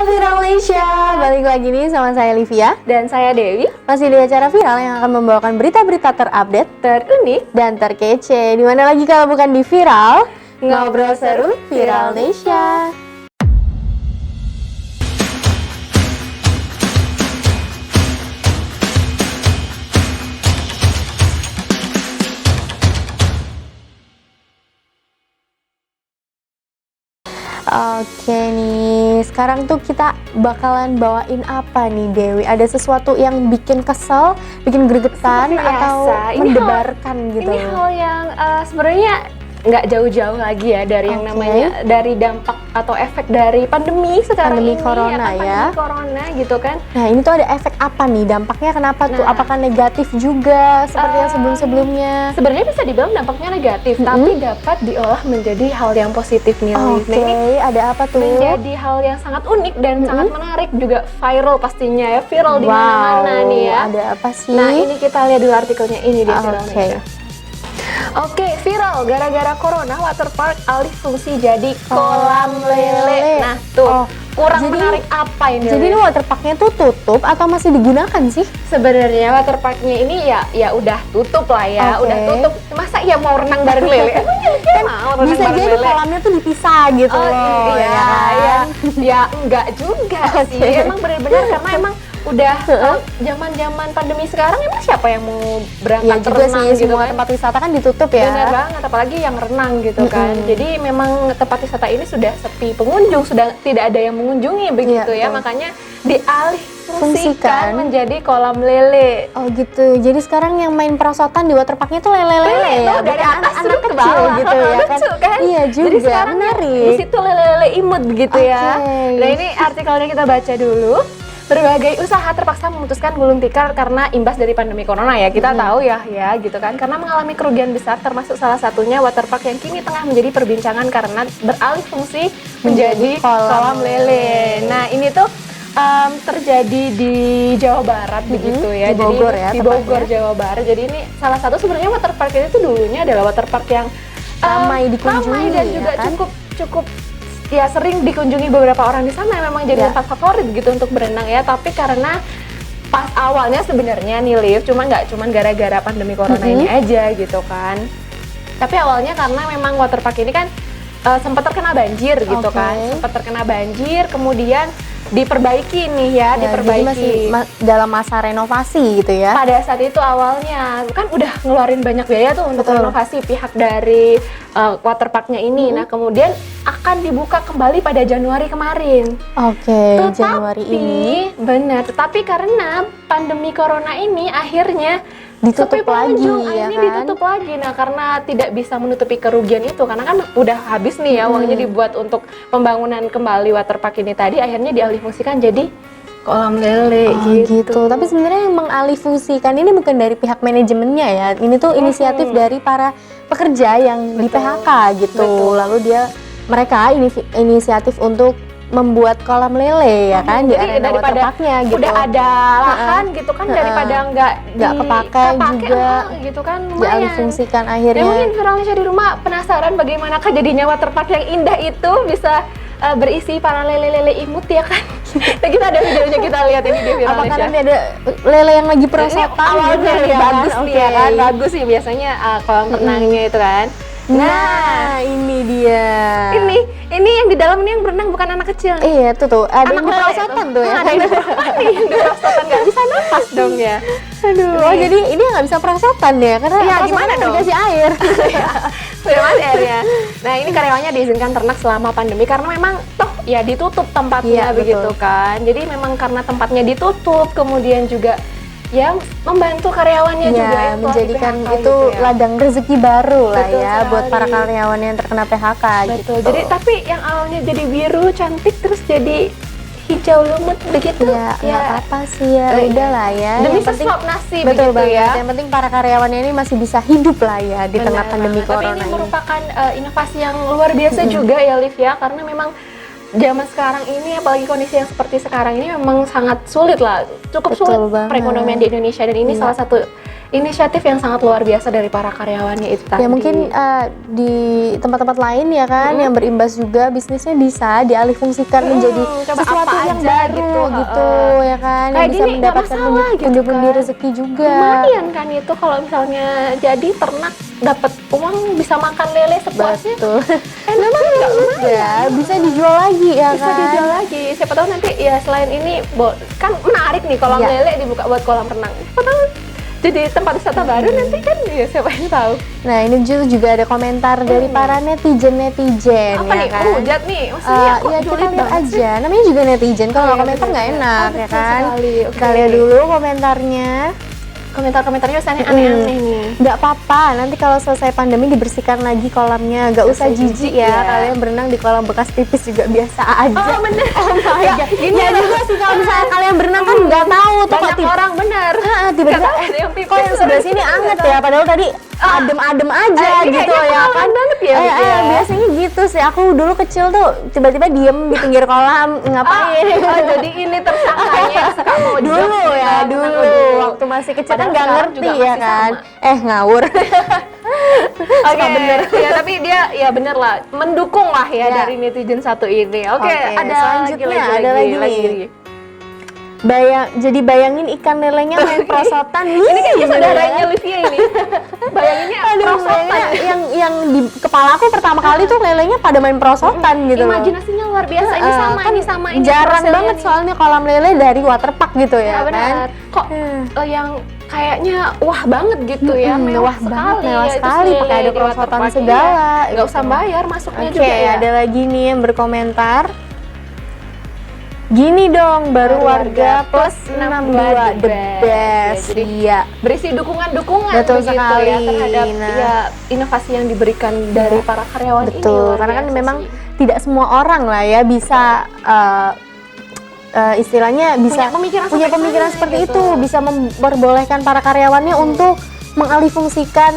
Viral Malaysia, balik lagi nih sama saya Livia Dan saya Dewi. masih di acara Viral yang akan membawakan berita-berita terupdate, Terunik, dan terkece. Di mana lagi kalau bukan di Viral, Ngobrol seru Viral Malaysia. Oke nih, sekarang tuh kita bakalan bawain apa nih Dewi? Ada sesuatu yang bikin kesel, bikin gregetan, Seperti atau biasa. mendebarkan gitu? Ini hal yang sebenarnya nggak jauh-jauh lagi ya dari yang Oke. namanya dari dampak atau efek dari pandemi sekarang Pandemi ini corona kan, ya. pandemi corona gitu kan. Nah ini tuh ada efek apa nih? Dampaknya kenapa tuh? Nah. Apakah negatif juga seperti yang sebelum-sebelumnya? Sebenarnya bisa dibilang dampaknya negatif, tapi dapat diolah menjadi hal yang positif nih. Liv. Oke, Nah, ini ada apa tuh? menjadi hal yang sangat unik dan sangat menarik, juga viral pastinya ya, viral di mana-mana nih ya. Ada apa sih? Nah, ini kita lihat dulu artikelnya ini di Viral Oke. Malaysia. Oke, viral gara-gara corona waterpark alih fungsi jadi kolam lele. Nah, tuh. Oh, Kurang jadi- menarik apa ini? Jadi ini waterparknya tuh tutup atau masih digunakan sih? Sebenarnya waterparknya ini ya udah tutup lah ya, Oke. udah tutup. Masa ya mau renang bareng lele? Emangnya dia mau renang Bisa bareng jadi lele? kolamnya tuh dipisah gitu Oh loh. iya, ya kan? ya enggak juga sih. Emang benar-benar karena emang udah zaman-zaman pandemi sekarang emang siapa yang mau berangkat Iya juga renang sih, gitu semua kan? tempat wisata kan ditutup ya. Benar banget, apalagi yang renang gitu kan. Jadi memang tempat wisata ini sudah sepi pengunjung, sudah tidak ada yang mengunjungi begitu Iya, ya. betul. Makanya dialih Fungsikan. fungsikan menjadi kolam lele. Oh gitu, jadi sekarang yang main perosotan di waterparknya tuh lele-lele ya? Tuh, dari Bukan atas anak turun ke kecil bawah gitu ya kan? lucu kan? Iya juga, Jadi sekarang di menarik. situ lele-lele imut gitu ya. Oke. Nah ini artikelnya kita baca dulu. Berbagai usaha terpaksa memutuskan gulung tikar karena imbas dari pandemi corona ya. Kita tahu ya gitu kan. Karena mengalami kerugian besar, termasuk salah satunya waterpark yang kini tengah menjadi perbincangan karena beralih fungsi menjadi kolam lele. Nah ini tuh terjadi di Jawa Barat begitu ya. Di Bogor ya Di Bogor, tepatnya. Jawa Barat. Jadi ini salah satu sebenarnya waterpark ini tuh dulunya adalah waterpark yang Ramai dikunjungi, ramai dan juga ya kan? cukup ya sering dikunjungi beberapa orang di sana, memang jadi Ya. tempat favorit gitu untuk berenang ya. Tapi karena pas awalnya sebenarnya nih Liv, nggak cuma gara-gara pandemi corona ini aja gitu kan. Tapi awalnya karena memang waterpark ini kan sempat terkena banjir gitu Oke. kan, sempat terkena banjir, kemudian diperbaiki nih ya, Ya, jadi diperbaiki. masih dalam masa renovasi gitu ya? Pada saat itu awalnya kan udah ngeluarin banyak biaya tuh untuk Betul. renovasi pihak dari waterparknya ini. Nah kemudian akan dibuka kembali pada Januari kemarin. Oke, Januari ini Benar, tetapi karena pandemi corona ini akhirnya Ditutup sepi pengunjung, lagi, ya akhirnya kan? ditutup lagi. Nah karena tidak bisa menutupi kerugian itu, karena kan udah habis nih ya uangnya dibuat untuk pembangunan kembali waterpark ini tadi, akhirnya dialihfungsikan jadi kolam lele Oh, gitu. Tapi sebenarnya yang mengalihfungsikan ini bukan dari pihak manajemennya ya. Ini tuh inisiatif dari para pekerja yang di PHK gitu. Betul. Lalu mereka inisiatif untuk membuat kolam lele ya kan di Jadi arena daripada waterparknya gitu. udah ada lahan gitu kan, daripada nggak kepakai juga, gitu kan, lumayan. dialihfungsikan Ya akhirnya. mungkin Viralnya di rumah penasaran bagaimanakah jadinya waterpark yang indah itu bisa berisi para lele-lele imut ya kan. Nah, kita ada videonya, kita lihat ini di Viralnya. Apakah nanti ada lele yang lagi perosotan awalnya gitu ya bagus kan? nih ya Oke. kan, bagus sih biasanya kolam renangnya itu kan. Nah, ini dia. Ini yang di dalam ini yang berenang bukan anak kecil. Iya, tuh ada yang Anak lele perosotan tuh ya. Ada yang perosotan, nggak bisa nafas dong ya. Aduh, oh, jadi ini nggak bisa perosotan ya? Karena Iya, perosotan gimana kan dong? dikasih air. Sudah mas airnya. Nah ini karyawannya diizinkan ternak selama pandemi karena memang toh ya ditutup tempatnya Iya, begitu betul. kan. Jadi memang karena tempatnya ditutup, kemudian juga ya membantu karyawannya juga Ya, yang telah menjadikan di-PHK itu gitu ya. ladang rezeki baru lah Betul ya buat sekali. para karyawan yang terkena PHK Betul. gitu. Jadi tapi yang awalnya jadi biru cantik terus jadi hijau lumut begitu. ya nggak apa-apa sih ya, Oh, iya. udah lah ya. Demi Yang penting sesuap nasi betul begitu banget. ya. Yang penting para karyawannya ini masih bisa hidup lah ya di tengah Benar pandemi banget. Tapi corona ini ini. merupakan inovasi yang luar biasa juga ya Liv ya, karena memang zaman sekarang ini apalagi kondisi yang seperti sekarang ini memang sangat sulit lah, cukup Betul sulit banget. perekonomian di Indonesia, dan ini Iya. salah satu inisiatif yang sangat luar biasa dari para karyawannya itu tadi. Ya mungkin di tempat-tempat lain ya kan yang berimbas juga bisnisnya bisa dialihfungsikan menjadi coba sesuatu apa yang aja baru gitu, ya kan, Kayak yang bisa gini, nggak mendapatkan masalah gitu pundi-pundi kan. rezeki juga. Lumayan kan itu kalau misalnya jadi ternak dapat uang bisa makan lele sepuasnya. Betul. Memang nggak lumayan. Ya, bisa dijual lagi ya Bisa kan. dijual lagi. Siapa tahu nanti ya selain ini kan menarik nih kolam Iya. lele dibuka buat kolam renang. Siapa tahu jadi tempat wisata baru nanti kan ya siapa yang tahu. Nah, ini juga ada komentar dari para netizen Apa ya nih? kan. Hujat nih. Maksudnya kok Ya kita julid lihat banget sih? aja. Namanya juga netizen. Kalau Oh, nggak iya, komentar nggak betul-betul. enak Oh, ya betul kan. sekali. Oke. Kita lihat dulu komentarnya. Komentar-komentarnya biasanya aneh-aneh nih. Nggak apa-apa, nanti kalau selesai pandemi dibersihkan lagi kolamnya. Nggak usah jijik ya. Kalian berenang di kolam bekas pipis juga biasa aja. Oh bener. Oh my Ya, God. gini Ya loh. juga sih kalau misalnya kalian berenang kan nggak tahu tuh kok Banyak orang bener. tiba-tiba Nggak ada yang pipis, kok yang sebelah sini anget ya, padahal tadi adem-adem aja Ini gitu kayaknya ya kan. pengalaman banget ya, Bik, ya. Biasanya gitu sih. Aku dulu kecil tuh tiba-tiba diem di pinggir kolam ngapain. Oh, jadi ini tersangkanya suka mau Dulu jok ya, gitu, dulu waktu masih kecil kan Padahal nggak sekarang ngerti juga ya masih kan. sama. Ngawur. Oke, bener. Ya, tapi dia ya bener lah, mendukung lah ya dari netizen satu ini. Oke, ada selanjutnya lagi, ada lagi nih. Jadi bayangin ikan lelenya main prosotan. Ini kayaknya saudaranya Livia ini. Bayanginnya prosotan. Lelenya yang di kepala aku pertama kali tuh lelenya pada main prosotan gitu loh. Imajinasinya luar biasa. Ini sama, Kan ini sama, ini jarang hasilnya banget nih. soalnya kolam lele dari waterpark gitu ya, Ya, kan. benar. Kok yang kayaknya wah banget gitu ya, mewah banget, mewah ya, sekali, terus pakai ada di prosotan waterpark, segala, iya. Nggak gitu. usah bayar masuknya Oke, juga ya. ada lagi nih yang berkomentar. Gini dong, baru warga plus 62 the best. Jadi Iya. berisi dukungan-dukungan Betul begitu sekali. ya terhadap Nah. ya inovasi yang diberikan dari para karyawan ini. Betul, luar karena kan biasa memang sih. tidak semua orang lah ya bisa istilahnya bisa Punya pemikiran sampai seperti sana, itu, gitu. bisa memperbolehkan para karyawannya untuk mengalihfungsikan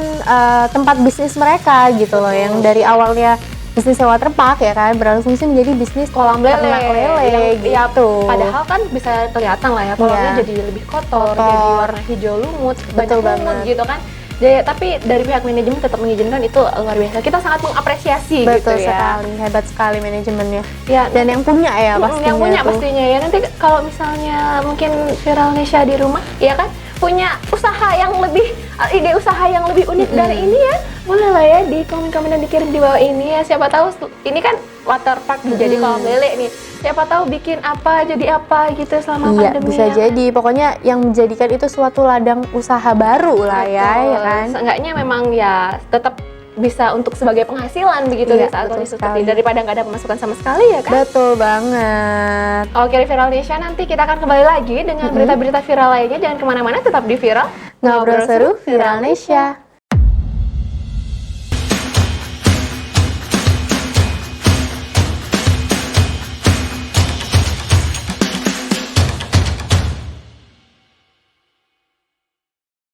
tempat bisnis mereka gitu loh, yang dari awalnya bisnis waterpark ya kan beralihfungsi menjadi bisnis kolam lele, ternak lele ya, gitu. padahal kan bisa kelihatan lah ya kolamnya Iya. jadi lebih kotor, Kotor. jadi warna hijau lumut, Betul banyak lumut banget. gitu kan. Jadi, tapi dari pihak manajemen tetap mengizinkan, itu luar biasa. Kita sangat mengapresiasi Betul gitu ya. sekali, hebat sekali manajemennya. Ya, Dan yang punya ya pastinya yang punya tuh. pastinya ya. Nanti kalau misalnya mungkin Viral Nesha di rumah, ya kan punya usaha yang lebih ide usaha yang lebih unik dari ini ya, boleh lah ya di komen-komen dan dikirim di bawah ini ya. Siapa tahu ini kan waterpark jadi kolam lele nih. Siapa tahu bikin apa jadi apa gitu selama Iya, pandemi. bisa ya. jadi. Pokoknya yang menjadikan itu suatu ladang usaha baru lah ya kan. Seenggaknya memang ya tetap bisa untuk sebagai penghasilan begitu Iya, di saat betul kondisi sekali. seperti ini, daripada nggak ada pemasukan sama sekali ya kan. Betul banget. Oke, di Viral Nesha nanti kita akan kembali lagi dengan berita-berita viral lainnya. Jangan kemana-mana, tetap di Viral. Ngobrol seru Viral Nesha.